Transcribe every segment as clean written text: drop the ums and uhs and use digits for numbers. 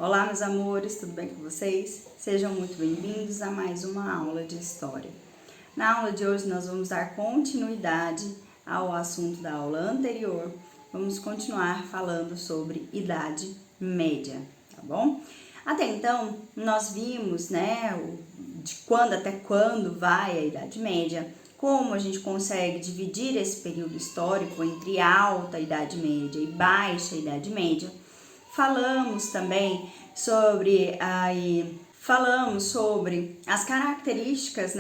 Olá, meus amores, tudo bem com vocês? Sejam muito bem-vindos a mais uma aula de História. Na aula de hoje, nós vamos dar continuidade ao assunto da aula anterior. Vamos continuar falando sobre Idade Média, tá bom? Até então, nós vimos, de quando até quando vai a Idade Média, como a gente consegue dividir esse período histórico entre alta Idade Média e baixa Idade Média. Falamos também sobre as características,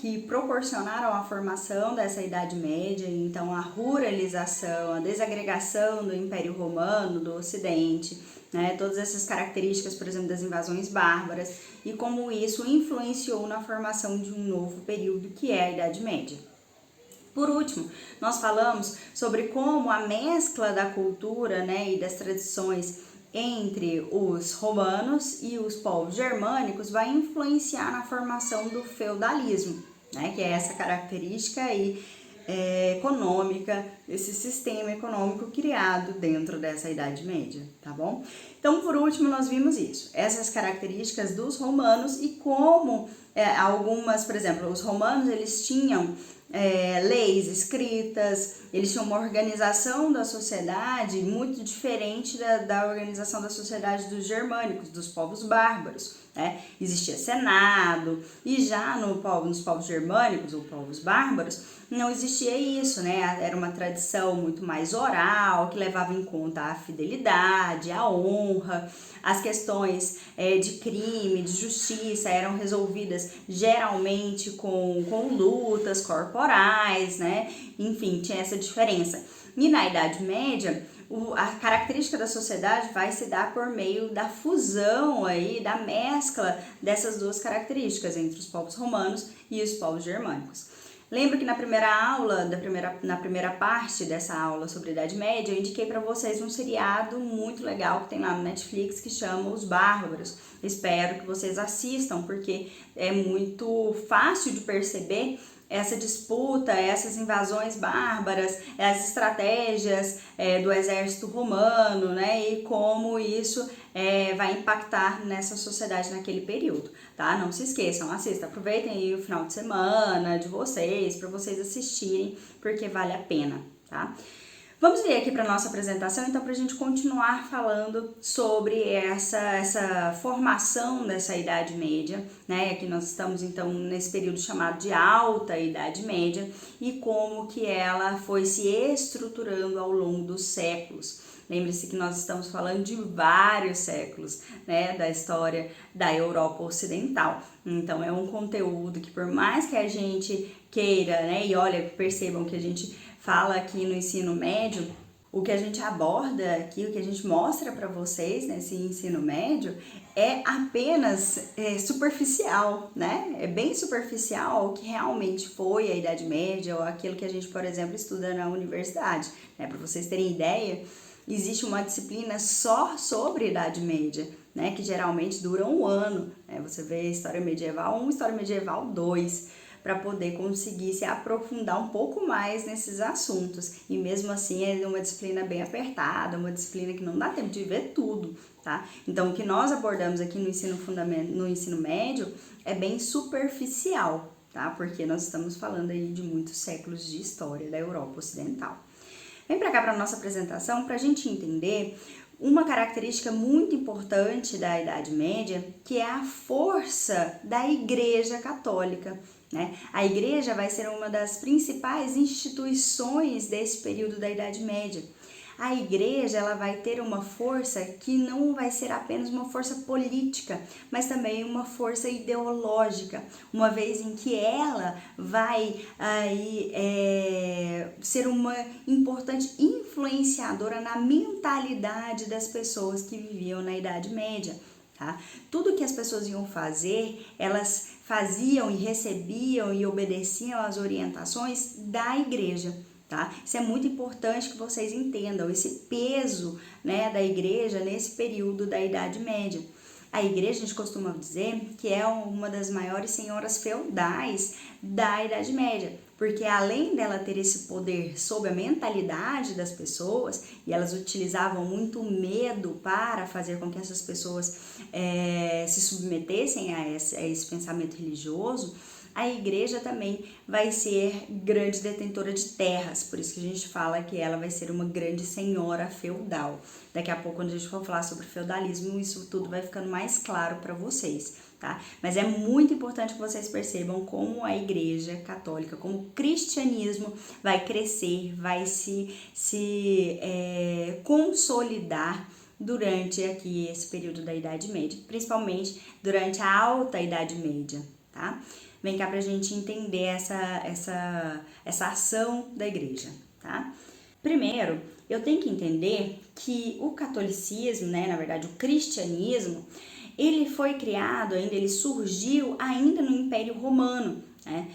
que proporcionaram a formação dessa Idade Média, então a ruralização, a desagregação do Império Romano, do Ocidente, todas essas características, por exemplo, das invasões bárbaras, e como isso influenciou na formação de um novo período que é a Idade Média. Por último, nós falamos sobre como a mescla da cultura, e das tradições entre os romanos e os povos germânicos vai influenciar na formação do feudalismo, que é essa característica aí, econômica, esse sistema econômico criado dentro dessa Idade Média, tá bom? Então, por último, nós vimos isso, essas características dos romanos e como algumas, por exemplo, os romanos, eles tinham leis escritas, eles tinham uma organização da sociedade muito diferente da organização da sociedade dos germânicos, dos povos bárbaros, Existia senado, e já nos povos germânicos ou povos bárbaros não existia isso, Era uma tradição muito mais oral, que levava em conta a fidelidade, a honra, as questões de crime, de justiça eram resolvidas geralmente com lutas corporais, Enfim, tinha essa diferença. E na Idade Média, a característica da sociedade vai se dar por meio da fusão aí, da mescla dessas duas características entre os povos romanos e os povos germânicos. Lembro que na primeira aula, na primeira parte dessa aula sobre a Idade Média, eu indiquei para vocês um seriado muito legal que tem lá no Netflix que chama Os Bárbaros. Espero que vocês assistam, porque é muito fácil de perceber essa disputa, essas invasões bárbaras, as estratégias do exército romano, e como isso vai impactar nessa sociedade naquele período, tá? Não se esqueçam, assistam, aproveitem aí o final de semana de vocês, para vocês assistirem, porque vale a pena, tá? Vamos vir aqui para a nossa apresentação, então, para a gente continuar falando sobre essa formação dessa Idade Média, Aqui nós estamos, então, nesse período chamado de Alta Idade Média e como que ela foi se estruturando ao longo dos séculos. Lembre-se que nós estamos falando de vários séculos, da história da Europa Ocidental. Então, é um conteúdo que, por mais que a gente queira, e olha, percebam que a gente fala aqui no ensino médio, o que a gente aborda aqui, o que a gente mostra para vocês nesse ensino médio é apenas superficial, É bem superficial o que realmente foi a Idade Média ou aquilo que a gente, por exemplo, estuda na universidade, Para vocês terem ideia, existe uma disciplina só sobre Idade Média, que geralmente dura um ano, Você vê História Medieval 1, História Medieval 2, para poder conseguir se aprofundar um pouco mais nesses assuntos. E mesmo assim é uma disciplina bem apertada, uma disciplina que não dá tempo de ver tudo, tá? Então o que nós abordamos aqui no ensino médio é bem superficial, tá? Porque nós estamos falando aí de muitos séculos de história da Europa Ocidental. Vem para cá para a nossa apresentação para a gente entender uma característica muito importante da Idade Média, que é a força da Igreja Católica. A Igreja vai ser uma das principais instituições desse período da Idade Média. A Igreja ela vai ter uma força que não vai ser apenas uma força política, mas também uma força ideológica, uma vez em que ela vai aí, ser uma importante influenciadora na mentalidade das pessoas que viviam na Idade Média. Tá? Tudo que as pessoas iam fazer, elas faziam e recebiam e obedeciam às orientações da Igreja. Tá? Isso é muito importante que vocês entendam, esse peso, da Igreja nesse período da Idade Média. A Igreja, a gente costuma dizer que é uma das maiores senhoras feudais da Idade Média. porque além dela ter esse poder sobre a mentalidade das pessoas, e elas utilizavam muito medo para fazer com que essas pessoas se submetessem a esse pensamento religioso, a igreja também vai ser grande detentora de terras, por isso que a gente fala que ela vai ser uma grande senhora feudal. Daqui a pouco, quando a gente for falar sobre feudalismo, isso tudo vai ficando mais claro para vocês, tá? Mas é muito importante que vocês percebam como a igreja católica, como o cristianismo vai crescer, vai se consolidar durante aqui esse período da Idade Média, principalmente durante a Alta Idade Média, tá? Vem cá pra gente entender essa ação da igreja, tá? Primeiro, eu tenho que entender que o catolicismo, né, na verdade o cristianismo, ele foi criado ainda, ele surgiu ainda no Império Romano, né?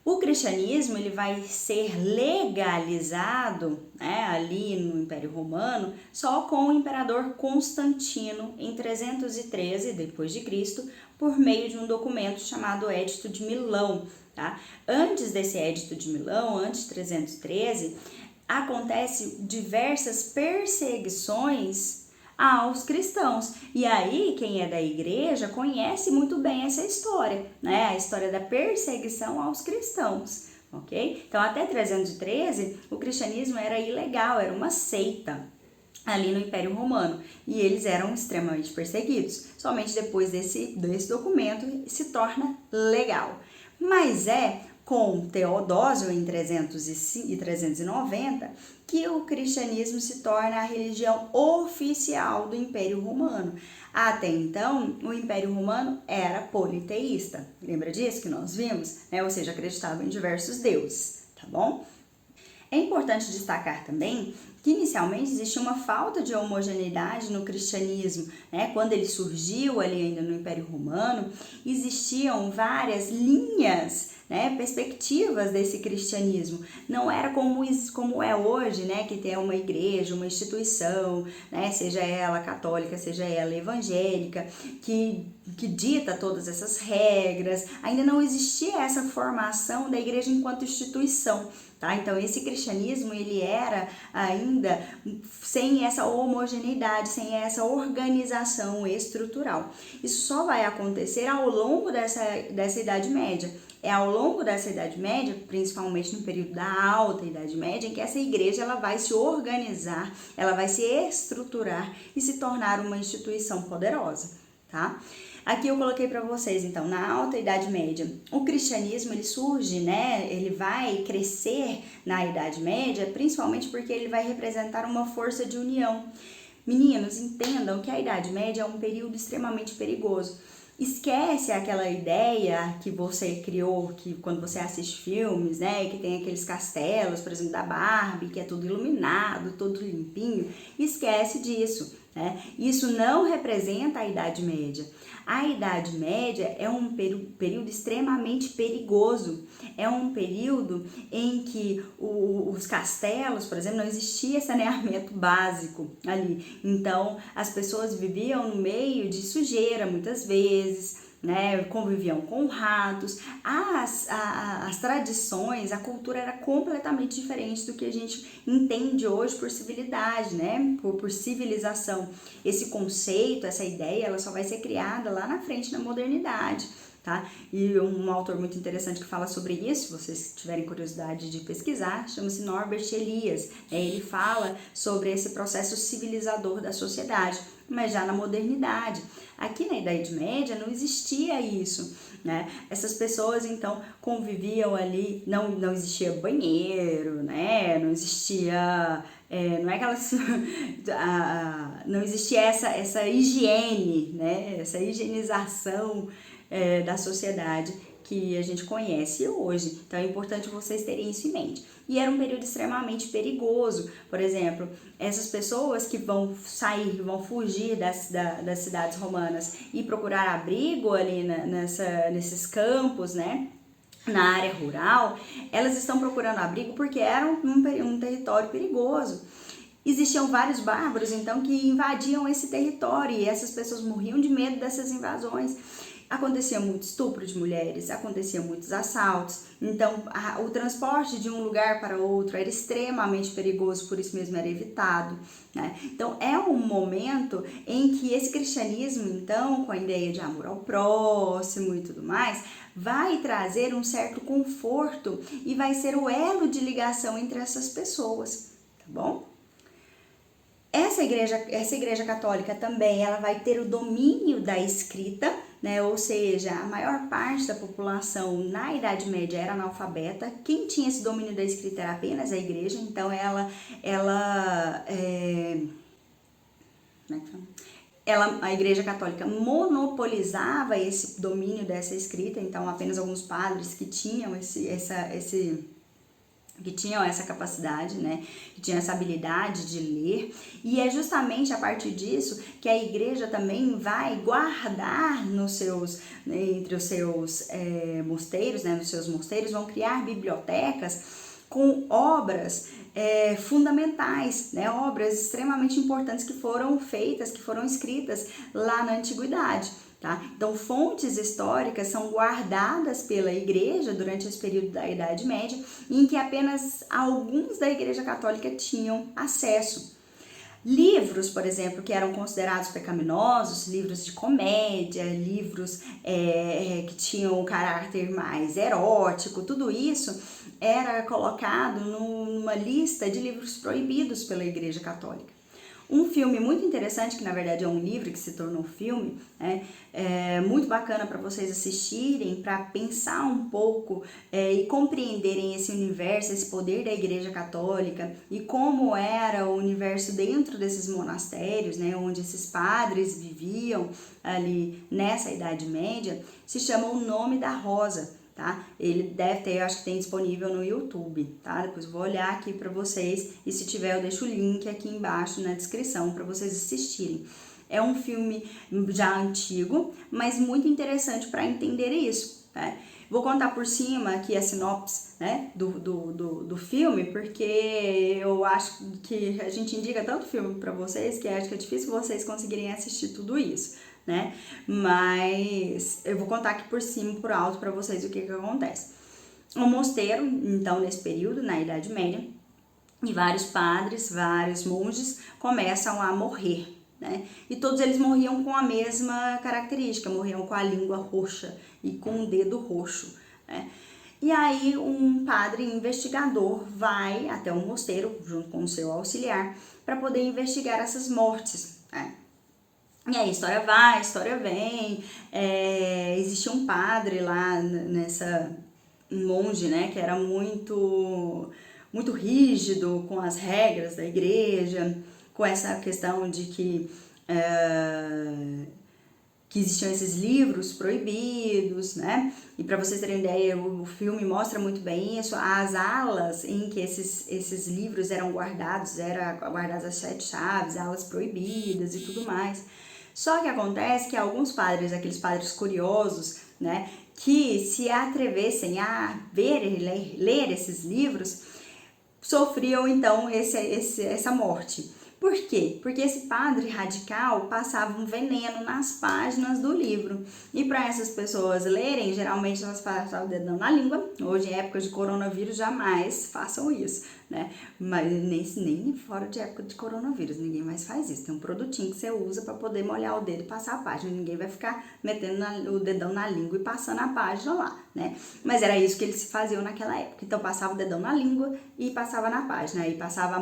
O cristianismo ele vai ser legalizado, né, ali no Império Romano só com o imperador Constantino em 313 depois de Cristo, por meio de um documento chamado Edito de Milão, tá? Antes desse Edito de Milão, antes de 313, acontece diversas perseguições aos cristãos. E aí, quem é da igreja conhece muito bem essa história, né? A história da perseguição aos cristãos, ok? Então, até 313, o cristianismo era ilegal, era uma seita ali no Império Romano, e eles eram extremamente perseguidos. Somente depois desse documento se torna legal. Mas com Teodósio em 390 que o cristianismo se torna a religião oficial do Império Romano. Até então, o Império Romano era politeísta. Lembra disso que nós vimos? Ou seja, acreditava em diversos deuses, tá bom? É importante destacar também que inicialmente existia uma falta de homogeneidade no cristianismo, né? Quando ele surgiu ali ainda no Império Romano, existiam várias linhas, né, perspectivas desse cristianismo. Não era como é hoje, né, que tem uma igreja, uma instituição, né, seja ela católica, seja ela evangélica, que dita todas essas regras. Ainda não existia essa formação da igreja enquanto instituição. Tá? Então, esse cristianismo, ele era ainda sem essa homogeneidade, sem essa organização estrutural. Isso só vai acontecer ao longo dessa Idade Média. É ao longo dessa Idade Média, principalmente no período da Alta Idade Média, em que essa igreja ela vai se organizar, ela vai se estruturar e se tornar uma instituição poderosa, tá? Aqui eu coloquei para vocês, então, na Alta Idade Média, o cristianismo ele surge, né? Ele vai crescer na Idade Média, principalmente porque ele vai representar uma força de união. Meninos, entendam que a Idade Média é um período extremamente perigoso. Esquece aquela ideia que você criou, que quando você assiste filmes, né, que tem aqueles castelos, por exemplo, da Barbie, que é tudo iluminado, todo limpinho. Esquece disso, né? Isso não representa a Idade Média. A Idade Média é um período extremamente perigoso. É um período em que os castelos, por exemplo, não existia saneamento básico ali. Então, as pessoas viviam no meio de sujeira muitas vezes, né, conviviam com ratos. As tradições, a cultura era completamente diferente do que a gente entende hoje por civilidade, né, por civilização. Esse conceito, essa ideia, ela só vai ser criada lá na frente na modernidade, tá? E um autor muito interessante que fala sobre isso, se vocês tiverem curiosidade de pesquisar, chama-se Norbert Elias. Ele fala sobre esse processo civilizador da sociedade, mas já na modernidade. Aqui na Idade Média não existia isso, né? Essas pessoas então conviviam ali, não existia banheiro, né? Não existia, não é aquelas, não existia essa higiene, né? Essa higienização da sociedade que a gente conhece hoje. Então é importante vocês terem isso em mente. E era um período extremamente perigoso. Por exemplo, essas pessoas que vão fugir das cidades romanas e procurar abrigo ali nesses campos, né? Na área rural, elas estão procurando abrigo porque era um território perigoso. Existiam vários bárbaros, então, que invadiam esse território e essas pessoas morriam de medo dessas invasões. Acontecia muito estupro de mulheres, acontecia muitos assaltos, então o transporte de um lugar para outro era extremamente perigoso, por isso mesmo era evitado, né? Então é um momento em que esse cristianismo, então, com a ideia de amor ao próximo e tudo mais, vai trazer um certo conforto e vai ser o elo de ligação entre essas pessoas, tá bom? Essa igreja católica também, ela vai ter o domínio da escrita, né? Ou seja, a maior parte da população na Idade Média era analfabeta. Quem tinha esse domínio da escrita era apenas a igreja, então a Igreja Católica monopolizava esse domínio dessa escrita, então apenas alguns padres que tinham que tinham essa capacidade, né, que tinham essa habilidade de ler, e é justamente a partir disso que a igreja também vai guardar entre os seus mosteiros, né, nos seus mosteiros, vão criar bibliotecas com obras fundamentais, né, obras extremamente importantes que foram feitas, que foram escritas lá na antiguidade. Tá? Então, fontes históricas são guardadas pela igreja durante esse período da Idade Média, em que apenas alguns da Igreja Católica tinham acesso. Livros, por exemplo, que eram considerados pecaminosos, livros de comédia, livros que tinham um caráter mais erótico, tudo isso era colocado numa lista de livros proibidos pela Igreja Católica. Um filme muito interessante, que na verdade é um livro que se tornou filme, é muito bacana para vocês assistirem, para pensar um pouco e compreenderem esse universo, esse poder da Igreja Católica e como era o universo dentro desses monastérios, né, onde esses padres viviam ali nessa Idade Média. Se chama O Nome da Rosa. Tá? Ele deve ter, eu acho que tem disponível no YouTube, tá? Depois eu vou olhar aqui para vocês e se tiver eu deixo o link aqui embaixo na descrição para vocês assistirem. É um filme já antigo, mas muito interessante para entender isso, né? Vou contar por cima aqui a sinopse, né, do filme, porque eu acho que a gente indica tanto filme para vocês que acho que é difícil vocês conseguirem assistir tudo isso, né? Mas eu vou contar aqui por cima, por alto, para vocês o que acontece. Um mosteiro, então, nesse período, na Idade Média, e vários padres, vários monges começam a morrer, né? E todos eles morriam com a mesma característica, morriam com a língua roxa e com o dedo roxo, né? E aí um padre investigador vai até o mosteiro, junto com o seu auxiliar, para poder investigar essas mortes, né? E aí, história vai, história vem, existia um padre lá um monge, né, que era muito rígido com as regras da igreja, com essa questão de que existiam esses livros proibidos, né? E para vocês terem ideia, o filme mostra muito bem isso. As alas em que esses livros eram guardadas as 7 chaves, alas proibidas e tudo mais. Só que acontece que alguns padres, aqueles padres curiosos, né, que se atrevessem a ler esses livros, sofriam então essa morte. Por quê? Porque esse padre radical passava um veneno nas páginas do livro. E para essas pessoas lerem, geralmente elas passavam o dedão na língua. Hoje, em época de coronavírus, jamais façam isso, né? Mas nem fora de época de coronavírus, ninguém mais faz isso. Tem um produtinho que você usa para poder molhar o dedo e passar a página. Ninguém vai ficar metendo o dedão na língua e passando a página lá, né? Mas era isso que eles faziam naquela época. Então, passava o dedão na língua e passava na página. Aí passava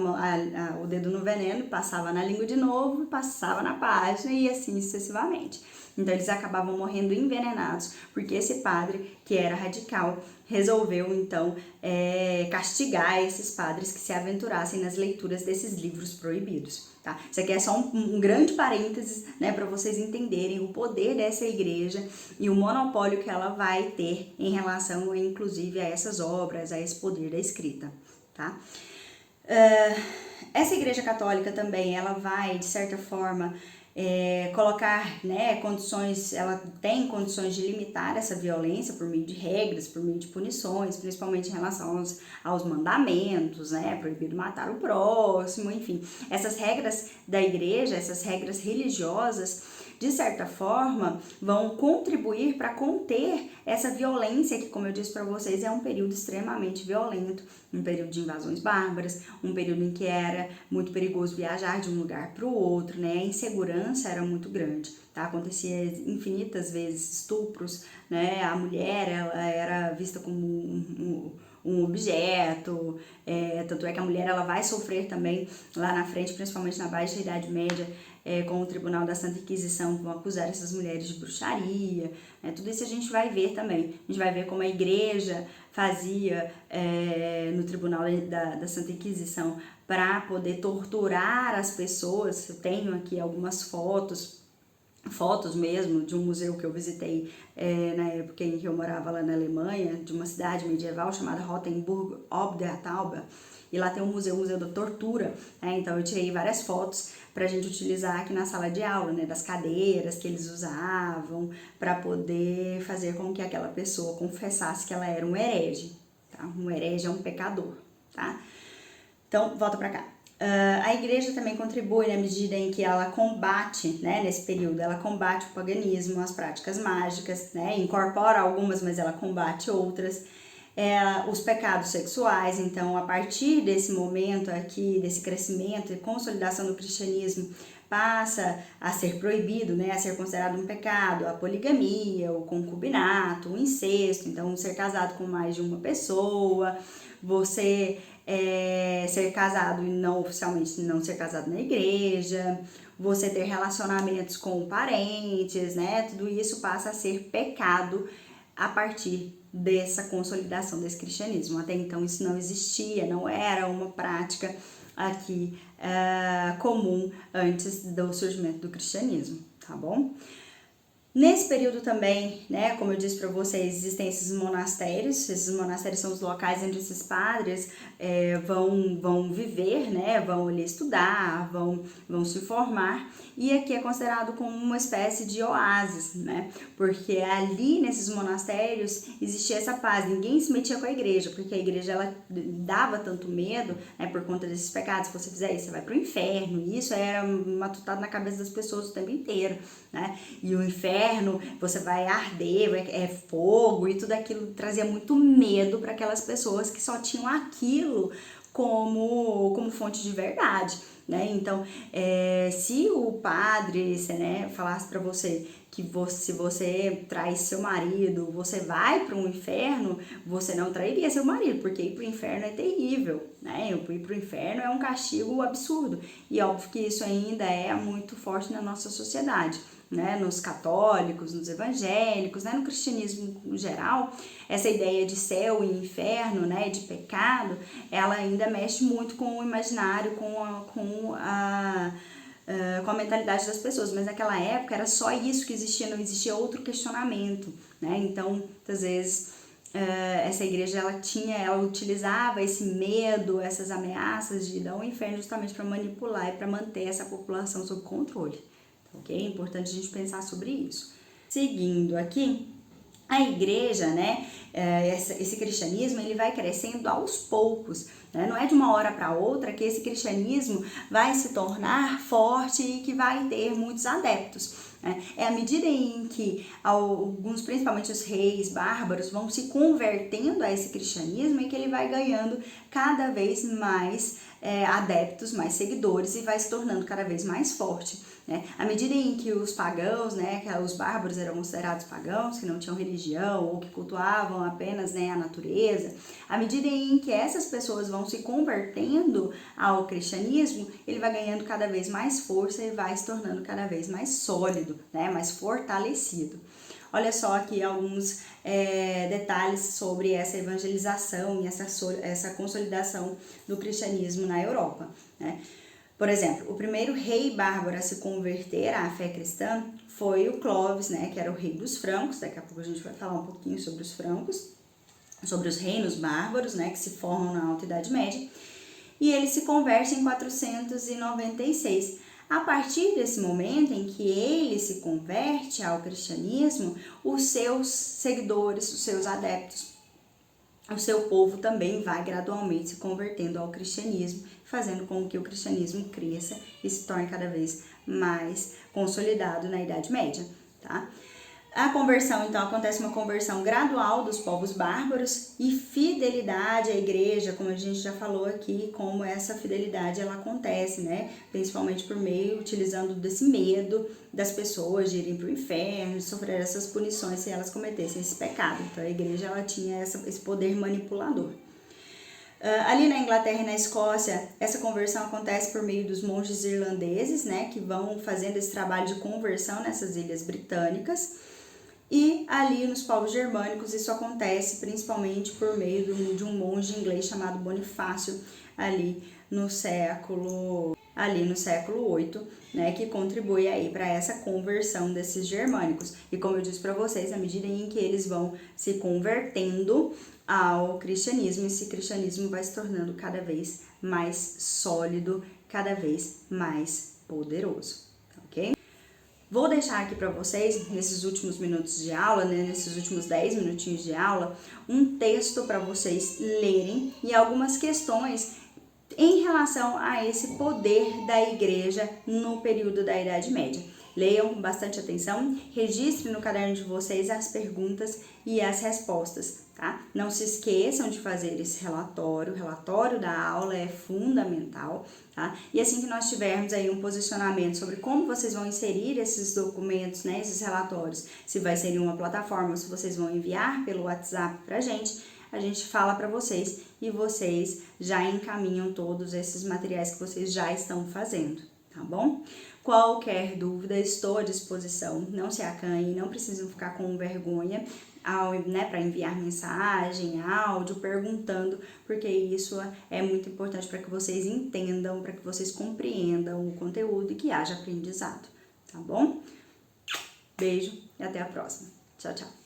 o dedo no veneno, passava na língua de novo, passava na página e assim sucessivamente. Então eles acabavam morrendo envenenados, porque esse padre, que era radical, resolveu então castigar esses padres que se aventurassem nas leituras desses livros proibidos, tá? Isso aqui é só um grande parênteses, né, para vocês entenderem o poder dessa igreja e o monopólio que ela vai ter em relação, inclusive, a essas obras, a esse poder da escrita, tá? Essa igreja católica também, ela vai, de certa forma, colocar, né, condições, ela tem condições de limitar essa violência por meio de regras, por meio de punições, principalmente em relação aos mandamentos, né, proibido matar o próximo, enfim. Essas regras da igreja, essas regras religiosas, de certa forma, vão contribuir para conter essa violência que, como eu disse para vocês, é um período extremamente violento, um período de invasões bárbaras, um período em que era muito perigoso viajar de um lugar para o outro, né? A insegurança era muito grande, tá? Acontecia infinitas vezes estupros, né? A mulher, ela era vista como um objeto, tanto é que a mulher ela vai sofrer também lá na frente, principalmente na Baixa Idade Média, com o Tribunal da Santa Inquisição, que vão acusar essas mulheres de bruxaria, né? Tudo isso a gente vai ver também. A gente vai ver como a igreja fazia no Tribunal da Santa Inquisição para poder torturar as pessoas. Eu tenho aqui algumas fotos mesmo de um museu que eu visitei na época em que eu morava lá na Alemanha, de uma cidade medieval chamada Rothenburg ob der Tauber, e lá tem um museu da tortura, né? Então eu tirei várias fotos pra gente utilizar aqui na sala de aula, né, das cadeiras que eles usavam para poder fazer com que aquela pessoa confessasse que ela era um herege, tá? Um herege é um pecador, tá? Então, volta pra cá. A igreja também contribui na medida em que ela combate, né, nesse período, ela combate o paganismo, as práticas mágicas, né, incorpora algumas, mas ela combate outras, os pecados sexuais. Então, a partir desse momento aqui, desse crescimento e consolidação do cristianismo, passa a ser proibido, né, a ser considerado um pecado, a poligamia, o concubinato, o incesto, então ser casado com mais de uma pessoa, você ser casado e não oficialmente não ser casado na igreja, você ter relacionamentos com parentes, né, tudo isso passa a ser pecado a partir dessa consolidação desse cristianismo. Até então isso não existia, não era uma prática aqui comum antes do surgimento do cristianismo, tá bom? Nesse período também, né, como eu disse para vocês, existem esses monastérios são os locais onde esses padres vão viver, né, vão ali estudar, vão se formar, e aqui é considerado como uma espécie de oásis, né, porque ali nesses monastérios existia essa paz, ninguém se metia com a igreja, porque a igreja ela dava tanto medo, né, por conta desses pecados, se você fizer isso, você vai pro inferno, e isso era matutado na cabeça das pessoas o tempo inteiro, né, e o inferno, você vai arder, é fogo, e tudo aquilo trazia muito medo para aquelas pessoas que só tinham aquilo como fonte de verdade, né? Então, se o padre, né, falasse para você que se você trai seu marido, você vai para um inferno, você não trairia seu marido, porque ir para o inferno é terrível, né? Ir para o inferno é um castigo absurdo, e óbvio que isso ainda é muito forte na nossa sociedade, né, nos católicos, nos evangélicos, né, no cristianismo em geral, essa ideia de céu e inferno, né, de pecado, ela ainda mexe muito com o imaginário, com a mentalidade das pessoas, mas naquela época era só isso que existia, não existia outro questionamento, né, então, muitas vezes, essa igreja, ela utilizava esse medo, essas ameaças de dar um inferno justamente para manipular e para manter essa população sob controle. Ok? É importante a gente pensar sobre isso. Seguindo aqui, a igreja, né, esse cristianismo, ele vai crescendo aos poucos, né? Não é de uma hora para outra que esse cristianismo vai se tornar forte e que vai ter muitos adeptos. É à medida em que alguns, principalmente os reis bárbaros, vão se convertendo a esse cristianismo e que ele vai ganhando cada vez mais adeptos, mais seguidores, e vai se tornando cada vez mais forte, né? À medida em que os pagãos, né, que os bárbaros eram considerados pagãos, que não tinham religião ou que cultuavam apenas, né, a natureza, à medida em que essas pessoas vão se convertendo ao cristianismo, ele vai ganhando cada vez mais força e vai se tornando cada vez mais sólido, né, mais fortalecido. Olha só aqui alguns detalhes sobre essa evangelização e essa consolidação do cristianismo na Europa, né? Por exemplo, o primeiro rei bárbaro a se converter à fé cristã foi o Clovis, né, que era o rei dos francos. Daqui a pouco a gente vai falar um pouquinho sobre os francos, sobre os reinos bárbaros, né, que se formam na Alta Idade Média. E ele se converte em 496. A partir desse momento em que ele se converte ao cristianismo, os seus seguidores, os seus adeptos, o seu povo também vai gradualmente se convertendo ao cristianismo, fazendo com que o cristianismo cresça e se torne cada vez mais consolidado na Idade Média, tá? A conversão, então, acontece uma conversão gradual dos povos bárbaros e fidelidade à igreja, como a gente já falou aqui, como essa fidelidade ela acontece, né? Principalmente por meio, utilizando desse medo das pessoas de irem para o inferno, de sofrer essas punições se elas cometessem esse pecado. Então, a igreja ela tinha esse poder manipulador. Ali na Inglaterra e na Escócia, essa conversão acontece por meio dos monges irlandeses, né? Que vão fazendo esse trabalho de conversão nessas ilhas britânicas. E ali nos povos germânicos isso acontece principalmente por meio de um monge inglês chamado Bonifácio, ali no século VIII, né, que contribui aí para essa conversão desses germânicos. E como eu disse para vocês, à medida em que eles vão se convertendo ao cristianismo, esse cristianismo vai se tornando cada vez mais sólido, cada vez mais poderoso, ok? Vou deixar aqui para vocês, nesses últimos minutos de aula, né, nesses últimos 10 minutinhos de aula, um texto para vocês lerem e algumas questões em relação a esse poder da igreja no período da Idade Média. Leiam com bastante atenção, registrem no caderno de vocês as perguntas e as respostas, tá? Não se esqueçam de fazer esse relatório, o relatório da aula é fundamental, tá? E assim que nós tivermos aí um posicionamento sobre como vocês vão inserir esses documentos, né, esses relatórios, se vai ser em uma plataforma ou se vocês vão enviar pelo WhatsApp pra gente, a gente fala para vocês e vocês já encaminham todos esses materiais que vocês já estão fazendo, tá bom? Qualquer dúvida, estou à disposição, não se acanhem, não precisam ficar com vergonha, né, para enviar mensagem, áudio, perguntando, porque isso é muito importante para que vocês entendam, para que vocês compreendam o conteúdo e que haja aprendizado, tá bom? Beijo e até a próxima. Tchau, tchau.